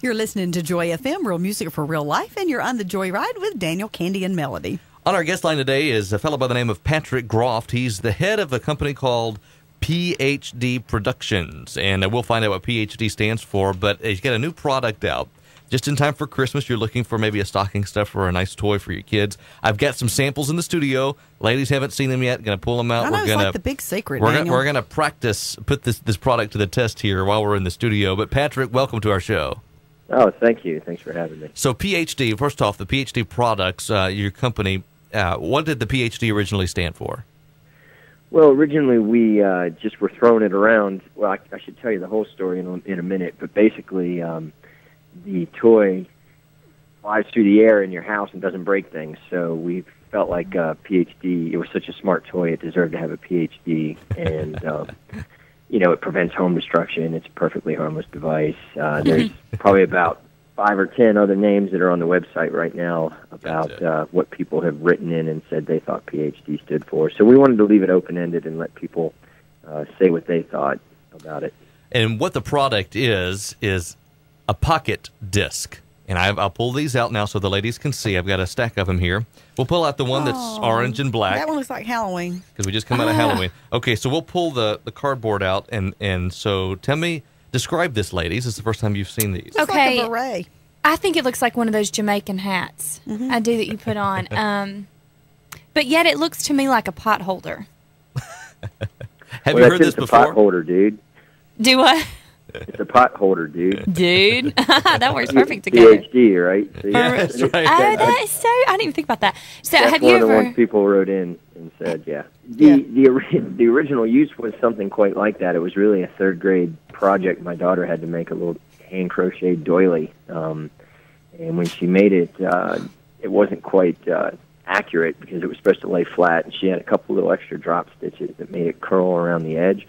You're listening to Joy FM, real music for real life, and you're on the Joy Ride with Daniel, Candy, and Melody. On our guest line today is a fellow by the name of Patrick Groft. He's the head of a company called PhD Productions, and we'll find out what PhD stands for, but he's got a new product out. Just in time for Christmas, you're looking for maybe a stocking stuffer or a nice toy for your kids. I've got some samples in the studio. Ladies haven't seen them yet. Going to pull them out. I know, it's like the big secret, Daniel. We're going to practice, put this product to the test here while we're in the studio. But Patrick, welcome to our show. Oh, thank you. Thanks for having me. So PhD, first off, the PhD products, your company, what did the PhD originally stand for? Well, originally we just were throwing it around. Well, I should tell you the whole story in a minute, but basically the toy flies through the air in your house and doesn't break things. So we felt like PhD, it was such a smart toy, it deserved to have a PhD. And, it prevents home destruction. It's a perfectly harmless device. There's probably about 5 or 10 other names that are on the website right now about what people have written in and said they thought PhD stood for. So we wanted to leave it open-ended and let people say what they thought about it. And what the product is a pocket disc. And I'll pull these out now so the ladies can see. I've got a stack of them here. We'll pull out the one that's orange and black. That one looks like Halloween. Because we just come out of Halloween. Okay, so we'll pull the cardboard out. And so tell me, describe this, ladies. This is the first time you've seen these. Okay. Like a beret. I think it looks like one of those Jamaican hats. Mm-hmm. I do that you put on. But yet it looks to me like a pot holder. Have you heard this before? It's a pot holder, dude. Do what? It's a pot holder, dude. Dude. That works perfect together. PhD, right? So, yeah, that's right. Oh, that is so... I didn't even think about that. So that's have one you of the ever... ones people wrote in and said, The original use was something quite like that. It was really a third-grade project. My daughter had to make a little hand-crocheted doily. And when she made it, it wasn't quite accurate because it was supposed to lay flat, and she had a couple little extra drop stitches that made it curl around the edge.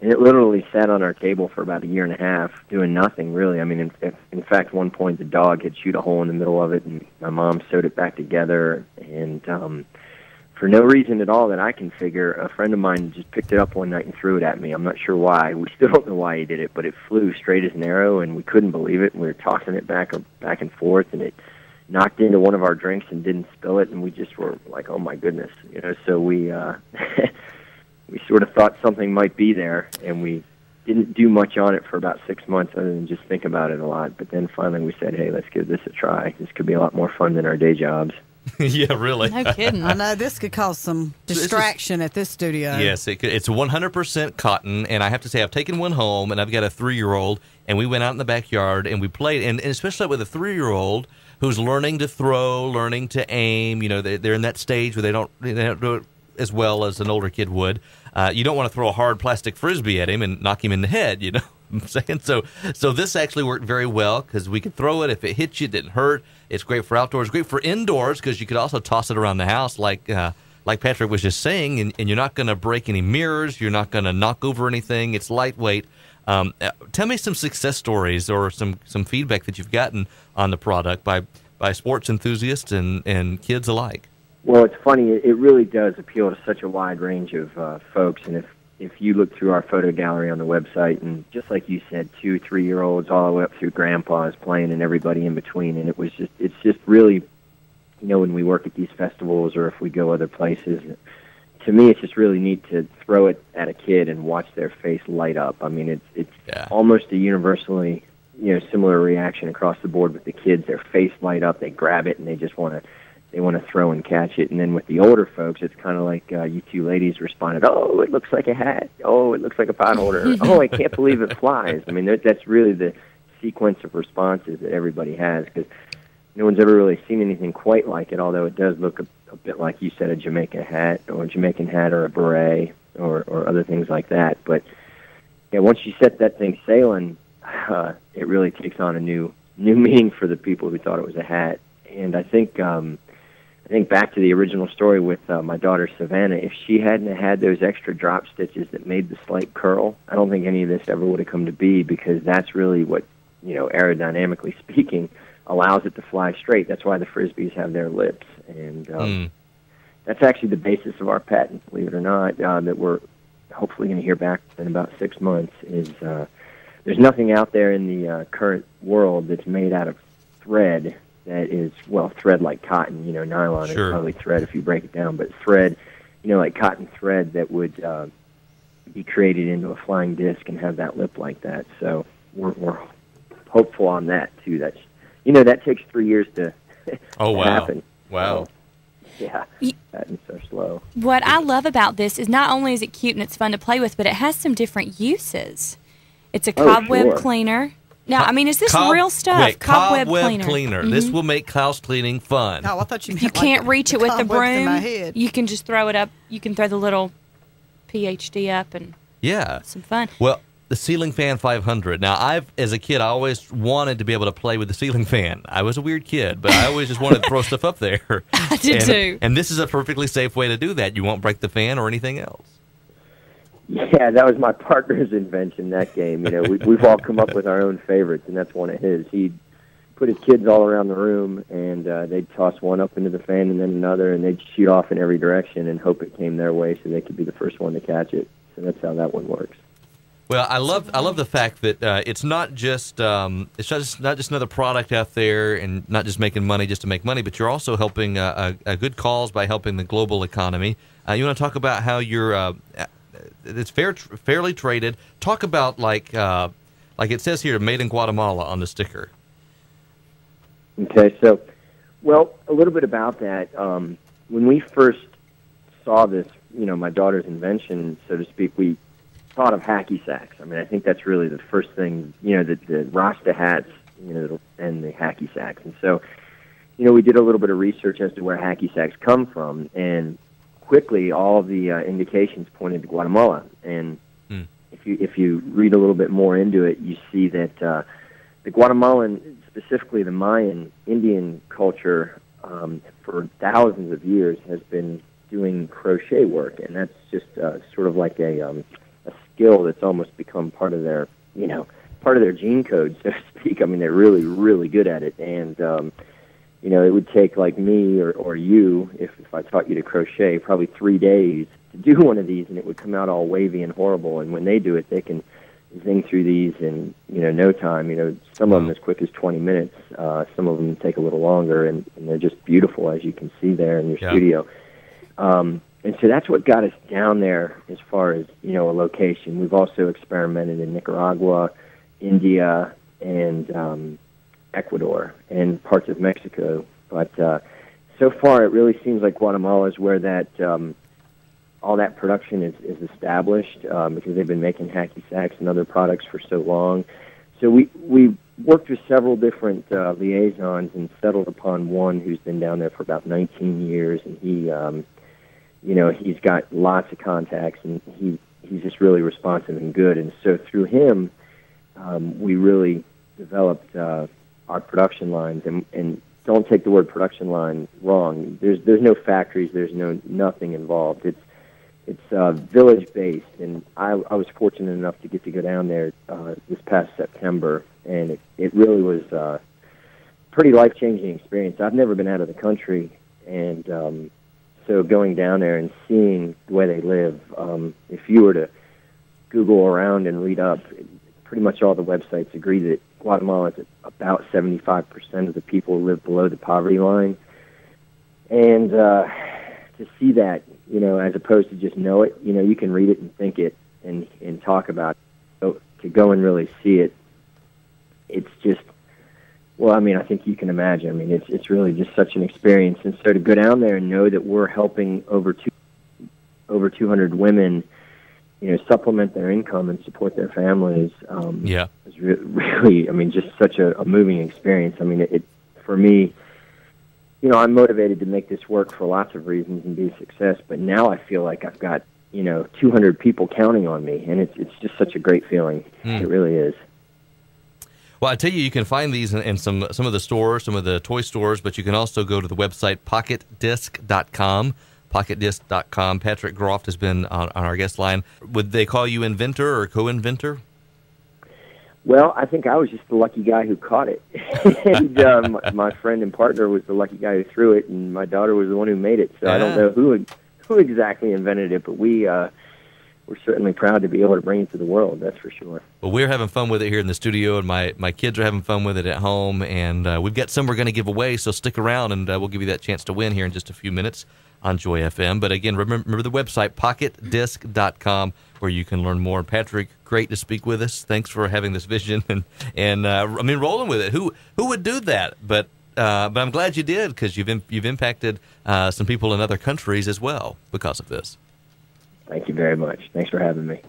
And it literally sat on our table for about a year and a half, doing nothing, really. I mean, in fact, one point the dog had chewed a hole in the middle of it, and my mom sewed it back together. And for no reason at all that I can figure, a friend of mine just picked it up one night and threw it at me. I'm not sure why. We still don't know why he did it, but it flew straight as an arrow, and we couldn't believe it. And we were tossing it back and forth, and it knocked into one of our drinks and didn't spill it, and we just were like, oh, my goodness. So we... we sort of thought something might be there, and we didn't do much on it for about 6 months other than just think about it a lot. But then finally we said, hey, let's give this a try. This could be a lot more fun than our day jobs. Yeah, really. No kidding. I know this could cause some distraction at this studio. Yes, it could. It's 100% cotton, and I have to say I've taken one home, and I've got a 3-year-old, and we went out in the backyard, and we played, and especially with a 3-year-old who's learning to throw, learning to aim. They're in that stage where they don't do it as well as an older kid would. You don't want to throw a hard plastic Frisbee at him and knock him in the head, you know what I'm saying? So this actually worked very well because we could throw it. If it hits you, it didn't hurt. It's great for outdoors, great for indoors because you could also toss it around the house like Patrick was just saying, and you're not going to break any mirrors. You're not going to knock over anything. It's lightweight. Tell me some success stories or some feedback that you've gotten on the product by sports enthusiasts and kids alike. Well, it's funny. It really does appeal to such a wide range of folks. And if you look through our photo gallery on the website, and just like you said, 2, 3-year-olds all the way up through grandpas playing and everybody in between. And it's just really, when we work at these festivals or if we go other places, to me, it's just really neat to throw it at a kid and watch their face light up. I mean, it's almost a universally, similar reaction across the board with the kids. Their face light up, they grab it, and they just want to throw and catch it. And then with the older folks, it's kind of like you two ladies responded, oh, it looks like a hat. Oh, it looks like a pot holder. Oh, I can't believe it flies. I mean, that's really the sequence of responses that everybody has because no one's ever really seen anything quite like it, although it does look a bit like you said, a Jamaican hat or a beret or other things like that. But yeah, once you set that thing sailing, it really takes on a new meaning for the people who thought it was a hat. And I think back to the original story with my daughter Savannah, if she hadn't had those extra drop stitches that made the slight curl, I don't think any of this ever would have come to be because that's really what, aerodynamically speaking, allows it to fly straight. That's why the Frisbees have their lips. And that's actually the basis of our patent, believe it or not, that we're hopefully going to hear back in about 6 months is there's nothing out there in the current world that's made out of thread that is, well, thread like cotton. Nylon is probably thread if you break it down, but thread, like cotton thread that would be created into a flying disc and have that lip like that. So we're hopeful on that too. That's that takes 3 years to happen. Wow. So, yeah, patents are slow. What I love about this is not only is it cute and it's fun to play with, but it has some different uses. It's a cobweb cleaner. Now, is this real stuff? Wait, cobweb cleaner. Mm-hmm. This will make house cleaning fun. Oh, I thought you meant You can't reach it with the broom. In my head. You can just throw it up. You can throw the little PhD up and some fun. Well, the ceiling fan 500. Now, as a kid, I always wanted to be able to play with the ceiling fan. I was a weird kid, but I always just wanted to throw stuff up there. I did too. And this is a perfectly safe way to do that. You won't break the fan or anything else. Yeah, that was my partner's invention, that game. We've all come up with our own favorites, and that's one of his. He'd put his kids all around the room, and they'd toss one up into the fan and then another, and they'd shoot off in every direction and hope it came their way so they could be the first one to catch it. So that's how that one works. Well, I love the fact that it's not just another product out there and not just making money just to make money, but you're also helping a good cause by helping the global economy. You want to talk about how you're it's fairly traded. Talk about like it says here, made in Guatemala on the sticker. Okay, so a little bit about that. When we first saw this, my daughter's invention, so to speak, we thought of hacky sacks. I think that's really the first thing, the Rasta hats, and the hacky sacks. And so, we did a little bit of research as to where hacky sacks come from, and quickly all of the indications pointed to Guatemala. And if you read a little bit more into it, you see that the Guatemalan, specifically the Mayan Indian culture, for thousands of years has been doing crochet work, and that's just sort of like a skill that's almost become part of their gene code, so to speak. They're really, really good at it. And, it would take like me or you, if I taught you to crochet, probably 3 days to do one of these, and it would come out all wavy and horrible. And when they do it, they can zing through these in, no time. Some of them as quick as 20 minutes. Some of them take a little longer, and they're just beautiful, as you can see there in your studio. And so that's what got us down there as far as, a location. We've also experimented in Nicaragua, India, and Ecuador, and parts of Mexico. But so far it really seems like Guatemala is where that all that production is established because they've been making hacky sacks and other products for so long. So we worked with several different liaisons and settled upon one who's been down there for about 19 years, and he's got lots of contacts, and he's just really responsive and good. And so through him, we really developed our production lines. And don't take the word production line wrong. There's no factories. There's nothing involved. It's village based, and I was fortunate enough to get to go down there this past September, and it really was a pretty life changing experience. I've never been out of the country, and so going down there and seeing the way they live, if you were to Google around and read up, pretty much all the websites agree that Guatemala is about 75% of the people live below the poverty line. And to see that, as opposed to just know it, you can read it and think it and talk about it. So to go and really see it, it's just, I think you can imagine. It's really just such an experience. And so to go down there and know that we're helping over 200 women, supplement their income and support their families, is really, just such a moving experience. For me, I'm motivated to make this work for lots of reasons and be a success, but now I feel like I've got, 200 people counting on me, and it's just such a great feeling. It really is. Well, I tell you can find these in some of the stores, some of the toy stores, but you can also go to the website pocketdisc.com. Pocketdisc.com. Patrick Groft has been on our guest line. Would they call you inventor or co-inventor? Well, I think I was just the lucky guy who caught it. And my friend and partner was the lucky guy who threw it, and my daughter was the one who made it. So I don't know who exactly invented it, but we we're certainly proud to be able to bring it to the world, that's for sure. Well, we're having fun with it here in the studio, and my kids are having fun with it at home, and we've got some we're going to give away, so stick around, and we'll give you that chance to win here in just a few minutes on Joy FM. But again, remember the website, pocketdisc.com, where you can learn more. Patrick, great to speak with us. Thanks for having this vision and rolling with it. Who would do that? But I'm glad you did, because you've impacted some people in other countries as well because of this. Thank you very much. Thanks for having me.